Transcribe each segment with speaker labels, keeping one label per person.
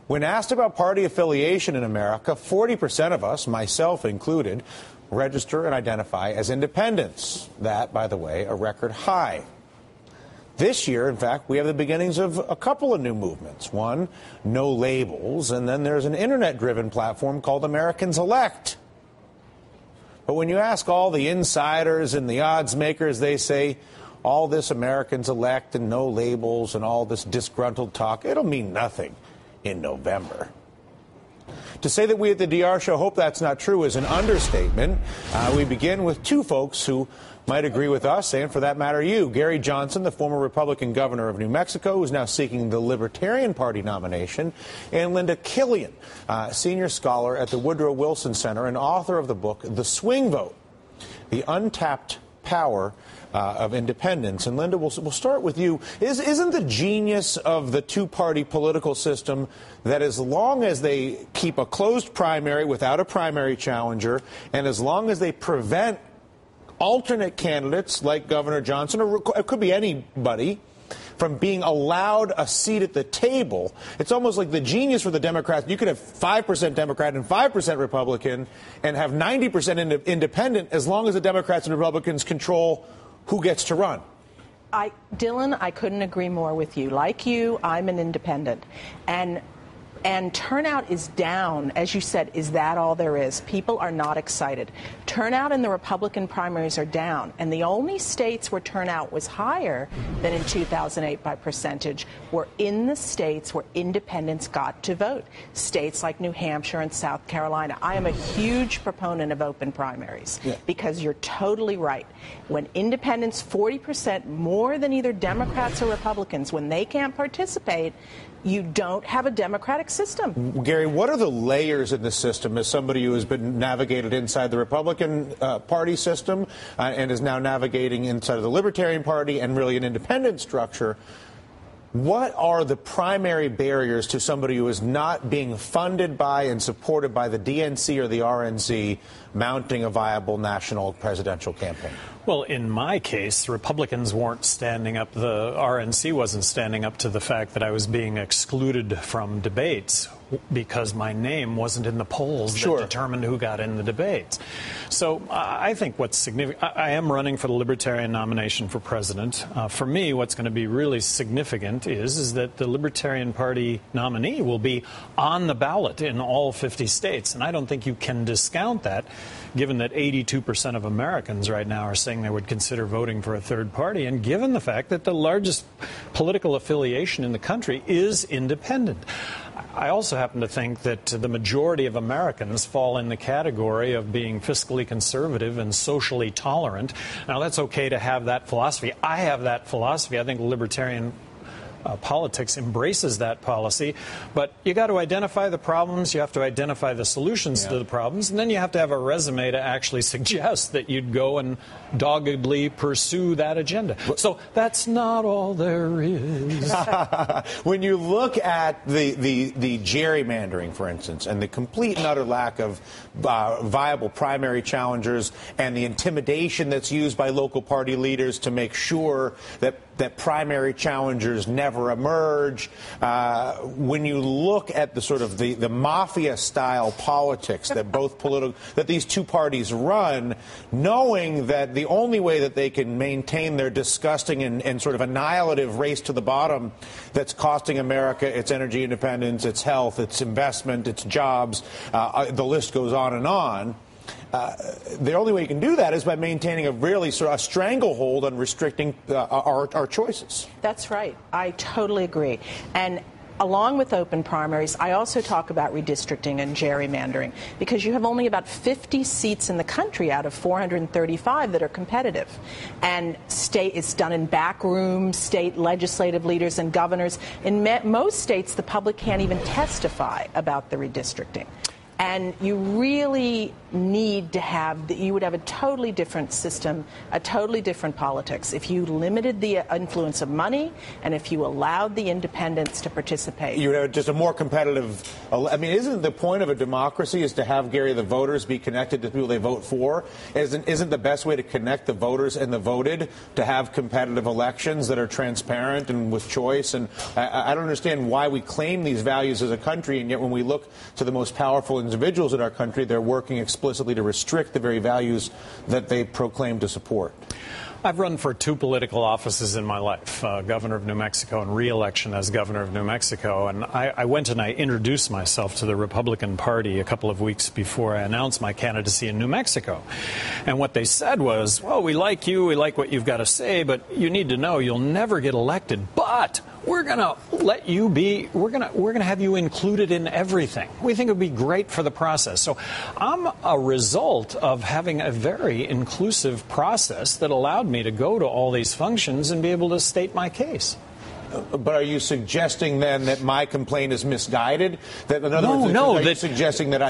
Speaker 1: When asked about party affiliation in America, 40% of us, myself included, register and identify as independents. That, by the way, a record high. This year, in fact, we have the beginnings of a couple of new movements. One, no labels, and then there's an internet-driven platform called Americans Elect. But when you ask all the insiders and the odds makers, they say all this Americans Elect and no labels and all this disgruntled talk, it'll mean nothing in November. To say that we at the DR Show hope that's not true is an understatement. We begin with two folks who might agree with us, and for that matter, you. Gary Johnson, the former Republican governor of New Mexico, who's now seeking the Libertarian Party nomination, and Linda Killian, senior scholar at the Woodrow Wilson Center and author of the book, The Swing Vote, The Untapped Power of Independence. And Linda, we'll start with you. Isn't the genius of the two-party political system that as long as they keep a closed primary without a primary challenger, and as long as they prevent alternate candidates like Governor Johnson, or it could be anybody, from being allowed a seat at the table, it's almost like the genius for the Democrats. You could have 5% Democrat and 5% Republican and have 90% independent as long as the Democrats and Republicans control who gets to run.
Speaker 2: Dylan, I couldn't agree more with you. Like you, I'm an independent. And turnout is down. As you said, is that all there is? People are not excited. Turnout in the Republican primaries are down. And the only states where turnout was higher than in 2008 by percentage were in the states where independents got to vote. States like New Hampshire and South Carolina. I am a huge proponent of open primaries because you're totally right. When independents, 40% more than either Democrats or Republicans, when they can't participate, you don't have a democratic system.
Speaker 1: Gary, what are the layers in the system as somebody who has been navigated inside the Republican Party system and is now navigating inside of the Libertarian Party and really an independent structure? What are the primary barriers to somebody who is not being funded by and supported by the DNC or the RNC mounting a viable national presidential campaign?
Speaker 3: Well, in my case, Republicans weren't standing up. The RNC wasn't standing up to the fact that I was being excluded from debates because my name wasn't in the polls that determined who got in the debates. So I think what's significant, I am running for the Libertarian nomination for president. For me, what's going to be really significant is that the Libertarian Party nominee will be on the ballot in all 50 states. And I don't think you can discount that, given that 82% of Americans right now are saying they would consider voting for a third party, and given the fact that the largest political affiliation in the country is independent. I also happen to think that the majority of Americans fall in the category of being fiscally conservative and socially tolerant. Now, that's okay to have that philosophy. I have that philosophy. I think libertarian politics embraces that policy, but you got to identify the problems, you have to identify the solutions to the problems, and then you have to have a resume to actually suggest that you'd go and doggedly pursue that agenda. So that's not all there is.
Speaker 1: When you look at the gerrymandering, for instance, and the complete and utter lack of viable primary challengers and the intimidation that's used by local party leaders to make sure that primary challengers never emerge. When you look at the sort of the mafia-style politics that that these two parties run, knowing that the only way that they can maintain their disgusting and sort of annihilative race to the bottom that's costing America its energy independence, its health, its investment, its jobs, the list goes on and on. The only way you can do that is by maintaining a really sort of a stranglehold on restricting our choices.
Speaker 2: That's right. I totally agree. And along with open primaries, I also talk about redistricting and gerrymandering, because you have only about 50 seats in the country out of 435 that are competitive. And it's done in back rooms, state legislative leaders and governors. In most states, the public can't even testify about the redistricting. And you really need to have, you would have a totally different system, a totally different politics if you limited the influence of money and if you allowed the independents to participate.
Speaker 1: You have just a more competitive, I mean, isn't the point of a democracy is to have, Gary, the voters be connected to people they vote for? Isn't the best way to connect the voters and the voted to have competitive elections that are transparent and with choice? And I don't understand why we claim these values as a country, and yet when we look to the most powerful individuals in our country, they're working explicitly to restrict the very values that they proclaim to support.
Speaker 3: I've run for 2 political offices in my life, governor of New Mexico and re-election as governor of New Mexico. And I went and I introduced myself to the Republican Party a couple of weeks before I announced my candidacy in New Mexico. And what they said was, well, we like you, we like what you've got to say, but you need to know you'll never get elected. But we're going to let you be, we're going to have you included in everything. We think it would be great for the process. So I'm a result of having a very inclusive process that allowed me to go to all these functions and be able to state my case.
Speaker 1: But are you suggesting then that my complaint is misguided? That in other words, are you suggesting that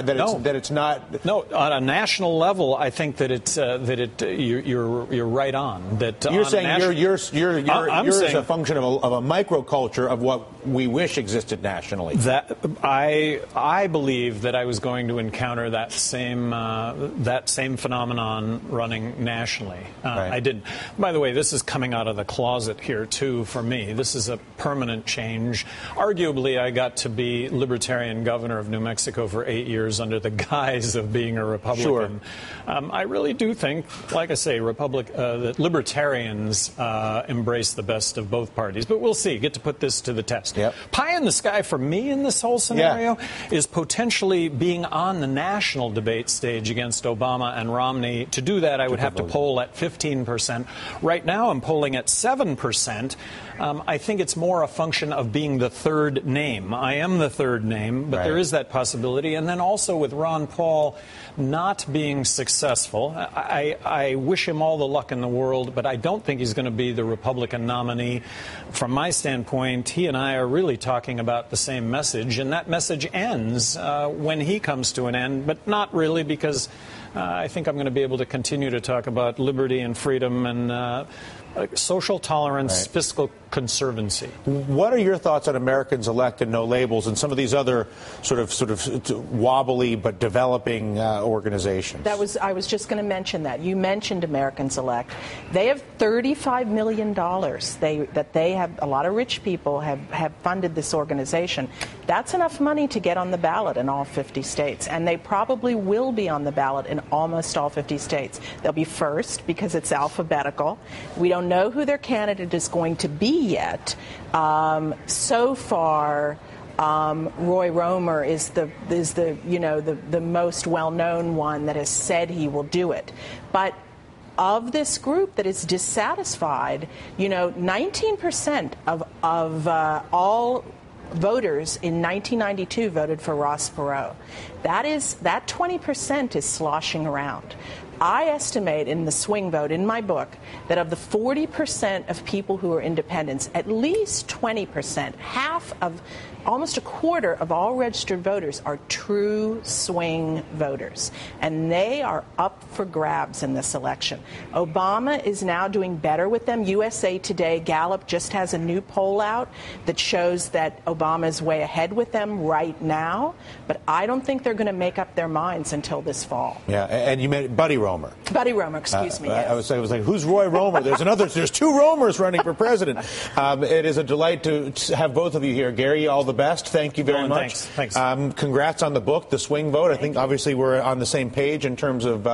Speaker 1: it's not?
Speaker 3: No, on a national level, I think that you're right on. That
Speaker 1: you're saying yours is a function of a microculture of what we wish existed nationally.
Speaker 3: That I believe that I was going to encounter that same phenomenon running nationally.
Speaker 1: Right.
Speaker 3: I didn't. By the way, this is coming out of the closet here too for me. This is a permanent change. Arguably, I got to be Libertarian governor of New Mexico for 8 years under the guise of being a Republican.
Speaker 1: Sure.
Speaker 3: I really do think, like I say, that Libertarians embrace the best of both parties. But we'll see. Get to put this to the test.
Speaker 1: Yep.
Speaker 3: Pie in the sky for me in this whole scenario is potentially being on the national debate stage against Obama and Romney. To do that, I would have to poll at 15%. Right now, I'm polling at 7%. I think it's more a function of being the third name. I am the third name, but there is that possibility. And then also with Ron Paul not being successful, I wish him all the luck in the world, but I don't think he's going to be the Republican nominee. From my standpoint, he and I are really talking about the same message, and that message ends when he comes to an end, but not really, because I think I'm going to be able to continue to talk about liberty and freedom and social tolerance, fiscal conservancy.
Speaker 1: What are your thoughts on Americans Elect and No Labels and some of these other sort of wobbly but developing organizations?
Speaker 2: I was just going to mention that. You mentioned Americans Elect. They have $35 million. They have a lot of rich people have funded this organization. That's enough money to get on the ballot in all 50 states, and they probably will be on the ballot in almost all 50 states. They'll be first because it's alphabetical. We don't know who their candidate is going to be yet. So far, Roy Roemer is the most well-known one that has said he will do it. But of this group that is dissatisfied, 19% of all voters in 1992 voted for Ross Perot. That 20% is sloshing around. I estimate in the swing vote in my book that of the 40% of people who are independents, at least 20%, almost a quarter of all registered voters are true swing voters. And they are up for grabs in this election. Obama is now doing better with them. USA Today, Gallup just has a new poll out that shows that Obama is way ahead with them right now. But I don't think they're going to make up their minds until this fall.
Speaker 1: Yeah, and you meant Buddy Roemer.
Speaker 2: Buddy Roemer, excuse me. Yes.
Speaker 1: I was like, who's Roy Roemer? There's two Roemers running for president. It is a delight to have both of you here. Gary, all the best. Thank you very much.
Speaker 3: Thanks.
Speaker 1: Congrats on the book, The Swing Vote. I think obviously we're on the same page in terms of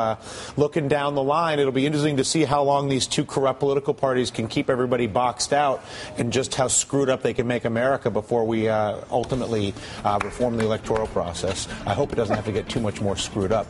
Speaker 1: looking down the line. It'll be interesting to see how long these two corrupt political parties can keep everybody boxed out and just how screwed up they can make America before we ultimately reform the electoral process. I hope it doesn't have to get too much more screwed up.